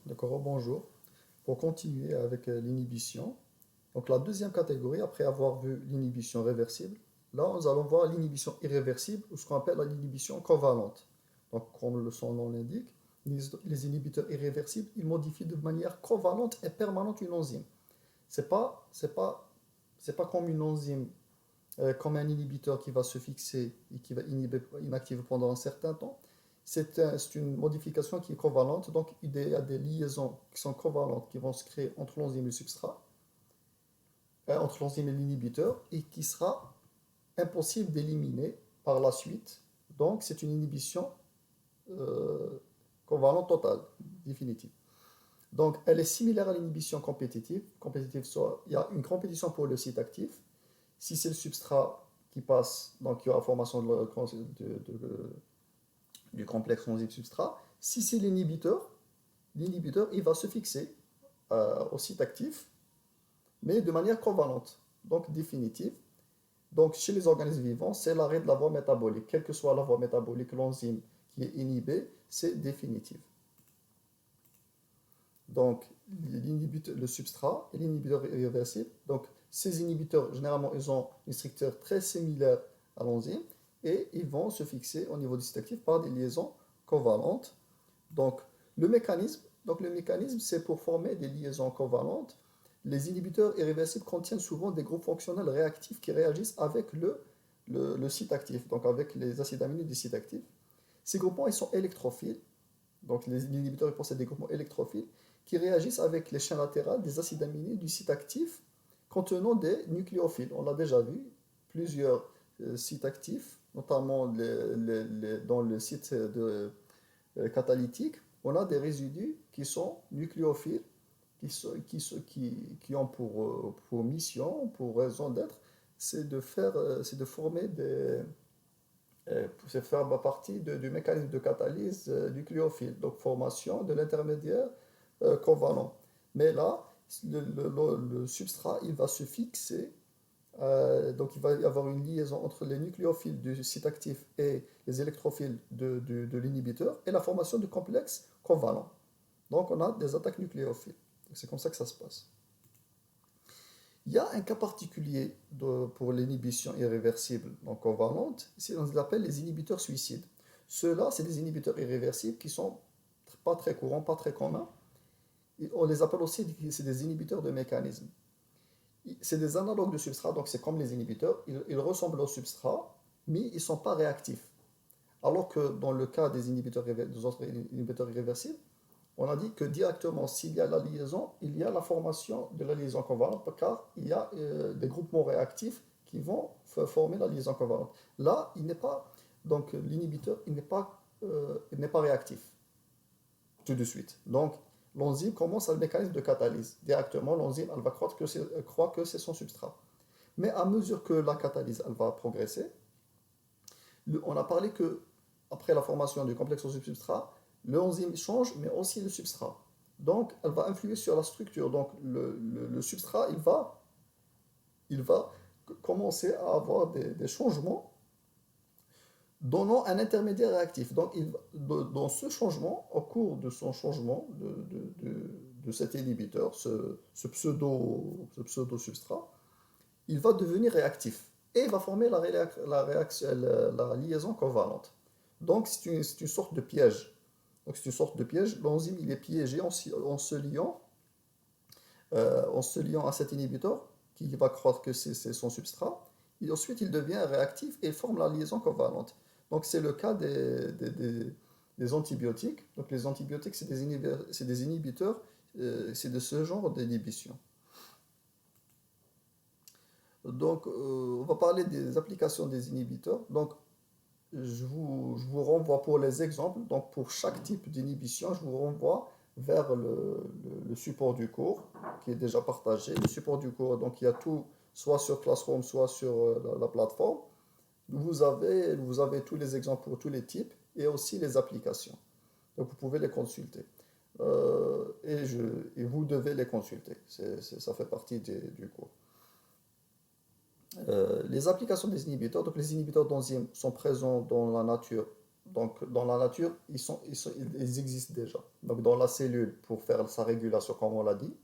D'accord, bonjour. Pour continuer avec l'inhibition, donc la deuxième catégorie, après avoir vu l'inhibition réversible, là nous allons voir l'inhibition irréversible ou ce qu'on appelle l'inhibition covalente. Donc comme son nom l'indique, les inhibiteurs irréversibles, ils modifient de manière covalente et permanente une enzyme. C'est pas comme une enzyme, comme un inhibiteur qui va se fixer et qui va inactiver pendant un certain temps. C'est une modification qui est covalente, donc il y a des liaisons qui sont covalentes qui vont se créer entre l'enzyme et le substrat, entre l'enzyme et l'inhibiteur, et qui sera impossible d'éliminer par la suite. Donc c'est une inhibition euh, covalente totale, définitive. Donc elle est similaire à l'inhibition compétitive. Compétitive, soit il y a une compétition pour le site actif. Si c'est le substrat qui passe, donc il y aura formation du complexe enzyme-substrat. Si c'est l'inhibiteur, il va se fixer au site actif, mais de manière covalente, donc définitive. Donc chez les organismes vivants, c'est l'arrêt de la voie métabolique. Quelle que soit la voie métabolique, l'enzyme qui est inhibée, c'est définitive. Donc le substrat et l'inhibiteur irréversible. Donc ces inhibiteurs, généralement, ils ont une structure très similaire à l'enzyme et ils vont se fixer au niveau du site actif par des liaisons covalentes. Donc le mécanisme, c'est pour former des liaisons covalentes. Les inhibiteurs irréversibles contiennent souvent des groupes fonctionnels réactifs qui réagissent avec le site actif, donc avec les acides aminés du site actif. Ces groupements, ils sont électrophiles. Donc les inhibiteurs ils possèdent des groupements électrophiles qui réagissent avec les chaînes latérales des acides aminés du site actif contenant des nucléophiles. On l'a déjà vu, plusieurs sites actifs, notamment dans le site catalytique, on a des résidus qui sont nucléophiles, qui ont pour mission, pour raison d'être, c'est de former c'est faire partie du mécanisme de catalyse nucléophile, donc formation de l'intermédiaire covalent. Mais là, le substrat, il va se fixer, donc il va y avoir une liaison entre les nucléophiles du site actif et les électrophiles de l'inhibiteur et la formation du complexe covalent. Donc on a des attaques nucléophiles. C'est comme ça que ça se passe. Il y a un cas particulier pour l'inhibition irréversible, donc covalente, on les appelle les inhibiteurs suicides. Ceux-là, c'est des inhibiteurs irréversibles qui sont pas très courants, pas très communs. Et on les appelle aussi c'est des inhibiteurs de mécanismes. C'est des analogues de substrat, donc c'est comme les inhibiteurs, ils ressemblent au substrat, mais ils ne sont pas réactifs. Alors que dans le cas des autres inhibiteurs irréversibles, on a dit que directement, s'il y a la liaison, il y a la formation de la liaison covalente, car il y a des groupements réactifs qui vont former la liaison covalente. Là, donc l'inhibiteur, il n'est pas réactif tout de suite. Donc, l'enzyme commence le mécanisme de catalyse. Directement, l'enzyme, elle va croire que c'est son substrat. Mais à mesure que la catalyse, elle va progresser, on a parlé que après la formation du complexe enzyme-substrat, l'enzyme change, mais aussi le substrat. Donc, elle va influer sur la structure. Donc, le substrat, il va commencer à avoir des changements donnant un intermédiaire réactif. Donc, dans ce changement, au cours de son changement de cet inhibiteur, ce pseudo-substrat, il va devenir réactif et il va former la liaison covalente. Donc, c'est une sorte de piège. Donc, c'est une sorte de piège. L'enzyme, il est piégé en se liant à cet inhibiteur qui va croire que c'est son substrat. Et ensuite, il devient réactif et forme la liaison covalente. Donc, c'est le cas des antibiotiques. Donc, les antibiotiques, c'est des inhibiteurs, c'est de ce genre d'inhibition. Donc, on va parler des applications des inhibiteurs. Donc, je vous renvoie pour les exemples. Donc, pour chaque type d'inhibition, je vous renvoie vers le support du cours qui est déjà partagé. Le support du cours, donc il y a tout, soit sur Classroom, soit sur la plateforme. Vous avez tous les exemples pour tous les types et aussi les applications. Donc, vous pouvez les consulter. Et vous devez les consulter. Ça fait partie du cours. Les applications des inhibiteurs, donc les inhibiteurs d'enzymes sont présents dans la nature. Donc dans la nature, ils existent déjà. donc dans la cellule pour faire sa régulation, comme on l'a dit,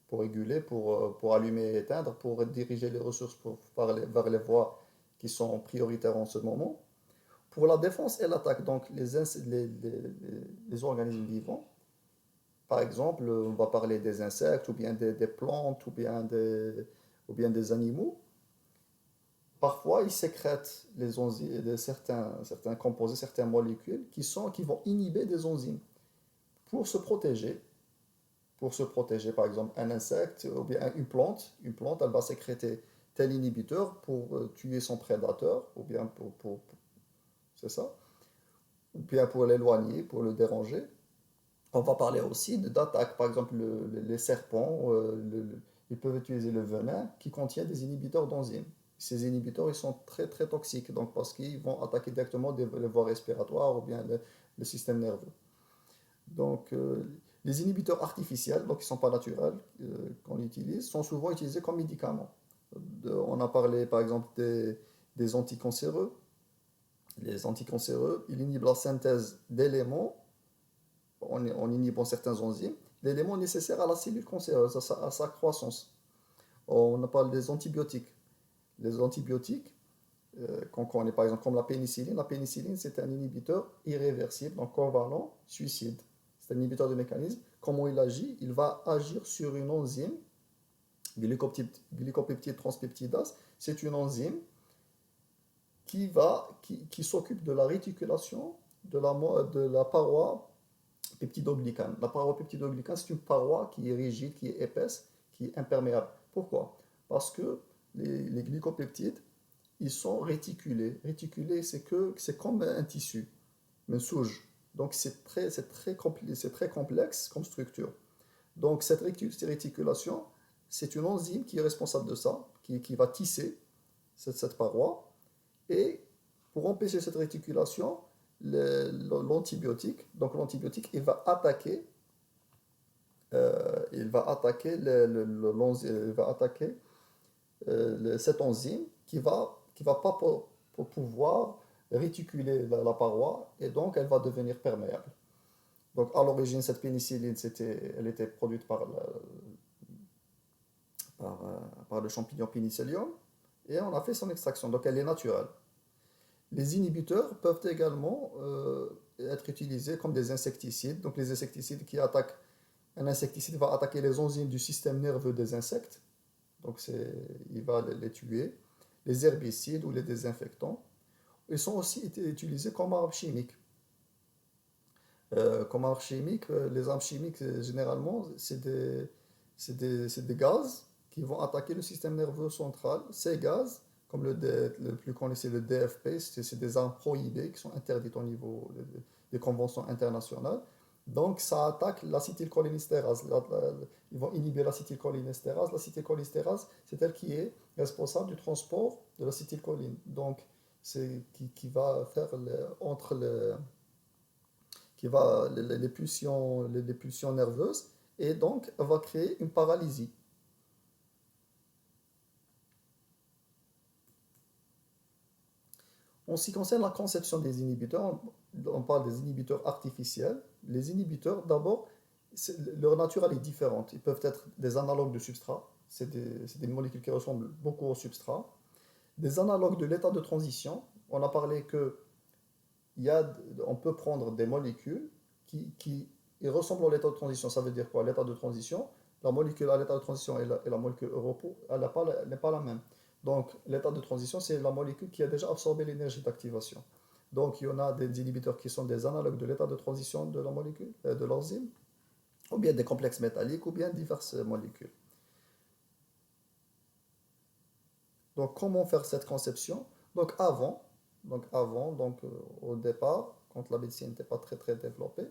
pour réguler, pour allumer et éteindre, pour diriger les ressources vers les voies qui sont prioritaires en ce moment. Pour la défense et l'attaque, donc les organismes vivants, par exemple, on va parler des insectes, ou bien des plantes, ou bien des animaux. Parfois, ils sécrètent certains composés, certaines molécules qui vont inhiber des enzymes pour se protéger. Pour se protéger, par exemple, un insecte ou bien une plante, elle va sécréter tel inhibiteur pour tuer son prédateur, ou bien c'est ça, ou bien pour l'éloigner, pour le déranger. On va parler aussi d'attaque, par exemple, les serpents, ils peuvent utiliser le venin qui contient des inhibiteurs d'enzymes. Ces inhibiteurs, ils sont très très toxiques, donc parce qu'ils vont attaquer directement les voies respiratoires ou bien le système nerveux. Donc, les inhibiteurs artificiels, donc qui ne sont pas naturels, qu'on utilise, sont souvent utilisés comme médicaments. On a parlé par exemple des anticancéreux. Les anticancéreux, ils inhibent la synthèse d'éléments en inhibant certains enzymes, l'élément nécessaire à la cellule cancéreuse, à sa croissance. On parle des antibiotiques. Les antibiotiques, qu'on connaît par exemple comme la pénicilline c'est un inhibiteur irréversible, donc covalent, suicide. C'est un inhibiteur de mécanisme. Comment il agit? Il va agir sur une enzyme, glycopeptide transpeptidase. C'est une enzyme qui s'occupe de la réticulation de la paroi peptidoglycane. La paroi peptidoglycane, c'est une paroi qui est rigide, qui est épaisse, qui est imperméable. Pourquoi? Parce que les glycopeptides, ils sont réticulés. Réticulés, c'est comme un tissu, une souge. Donc c'est très complexe comme structure. Donc cette réticulation, c'est une enzyme qui est responsable de ça, qui va tisser cette paroi. Et pour empêcher cette réticulation, l'antibiotique, donc l'antibiotique, il va attaquer cette enzyme qui va pas pour pouvoir réticuler la paroi et donc elle va devenir perméable. Donc à l'origine, cette pénicilline, elle était produite par le champignon Penicillium et on a fait son extraction, donc elle est naturelle. Les inhibiteurs peuvent également être utilisés comme des insecticides. Donc les insecticides un insecticide va attaquer les enzymes du système nerveux des insectes, donc il va les tuer. Les herbicides ou les désinfectants, ils sont aussi utilisés comme armes chimiques. Les armes chimiques, généralement, c'est des gaz qui vont attaquer le système nerveux central. Ces gaz, comme le plus connu, c'est le DFP, c'est des armes prohibées qui sont interdites au niveau des conventions internationales. Donc, ça attaque l'acétylcholinestérase. Ils vont inhiber l'acétylcholinestérase. L'acétylcholinestérase, c'est elle qui est responsable du transport de l'acétylcholine. Donc, c'est qui va faire entre les pulsions nerveuses et donc va créer une paralysie. En ce qui concerne la conception des inhibiteurs, on parle des inhibiteurs artificiels. Les inhibiteurs, d'abord, leur nature elle est différente. Ils peuvent être des analogues de substrat, c'est des molécules qui ressemblent beaucoup au substrat. Des analogues de l'état de transition, on a parlé que on peut prendre des molécules qui ressemblent à l'état de transition. Ça veut dire quoi? L'état de transition, la molécule à l'état de transition et la molécule au repos, elle n'est pas la même. Donc, l'état de transition, c'est la molécule qui a déjà absorbé l'énergie d'activation. Donc, il y en a des inhibiteurs qui sont des analogues de l'état de transition de la molécule, de l'enzyme, ou bien des complexes métalliques, ou bien diverses molécules. Donc, comment faire cette conception? Donc, au départ, quand la médecine n'était pas très très développée,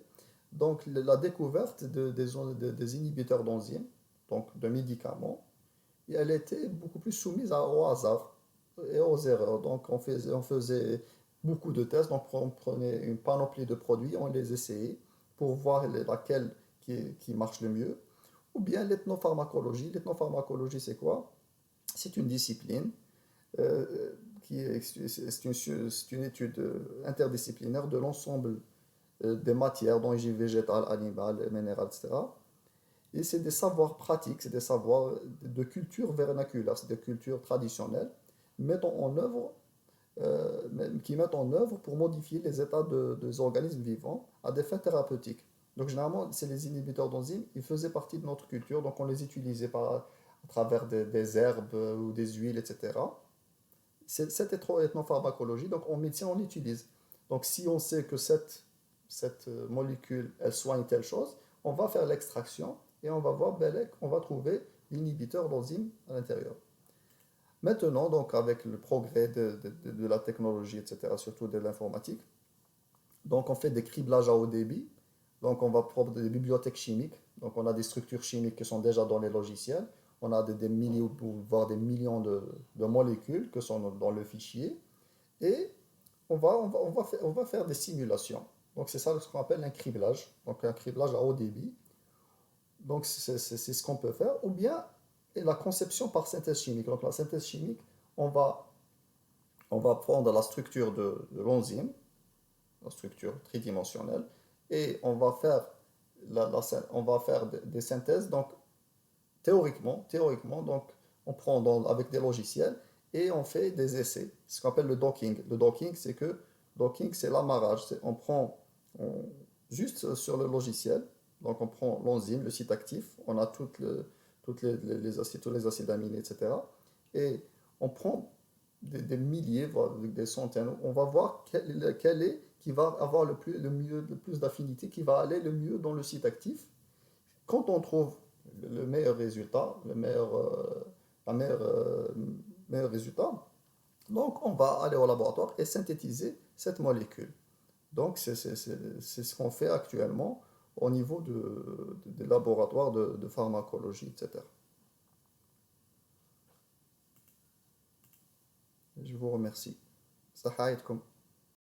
donc la découverte des inhibiteurs d'enzymes, donc de médicaments, et elle était beaucoup plus soumise au hasard et aux erreurs. Donc on faisait beaucoup de tests, donc on prenait une panoplie de produits, on les essayait pour voir laquelle qui marche le mieux. Ou bien l'ethnopharmacologie. L'ethnopharmacologie, c'est quoi? C'est une discipline c'est une étude interdisciplinaire de l'ensemble des matières d'origine végétale, animale, minérale, etc. Et c'est des savoirs pratiques, c'est des savoirs de culture vernaculaire, c'est des cultures traditionnelles, mettant en œuvre, qui mettent en œuvre pour modifier les états des organismes vivants à des fins thérapeutiques. Donc généralement, c'est les inhibiteurs d'enzymes, ils faisaient partie de notre culture, donc on les utilisait à travers des herbes ou des huiles, etc. C'est cette ethnopharmacologie, donc en médecine, on l'utilise. Donc si on sait que cette molécule, elle soigne telle chose, on va faire l'extraction et on va voir, on va trouver l'inhibiteur d'enzymes à l'intérieur. Maintenant, donc avec le progrès de la technologie, etc., surtout de l'informatique, donc on fait des criblages à haut débit, donc on va prendre des bibliothèques chimiques, donc on a des structures chimiques qui sont déjà dans les logiciels, on a des milliers voire des millions de molécules qui sont dans le fichier, et on va faire des simulations. Donc c'est ça ce qu'on appelle un criblage, donc un criblage à haut débit. Donc c'est ce qu'on peut faire, ou bien la conception par synthèse chimique. Donc la synthèse chimique, on va, on va prendre la structure de l'enzyme, la structure tridimensionnelle, et on va faire, on va faire des synthèses. Donc théoriquement, donc on prend avec des logiciels et on fait des essais, ce qu'on appelle le docking. Le docking, c'est l'amarrage. On prend juste sur le logiciel, donc on prend l'enzyme, le site actif, on a les acides, tous les acides aminés, etc. Et on prend des milliers, voire des centaines. On va voir quel est qui va avoir le plus d'affinité, qui va aller le mieux dans le site actif. Quand on trouve le meilleur résultat, la meilleur résultat, donc on va aller au laboratoire et synthétiser cette molécule. Donc c'est ce qu'on fait actuellement au niveau des laboratoires de pharmacologie, etc. Je vous remercie. Ça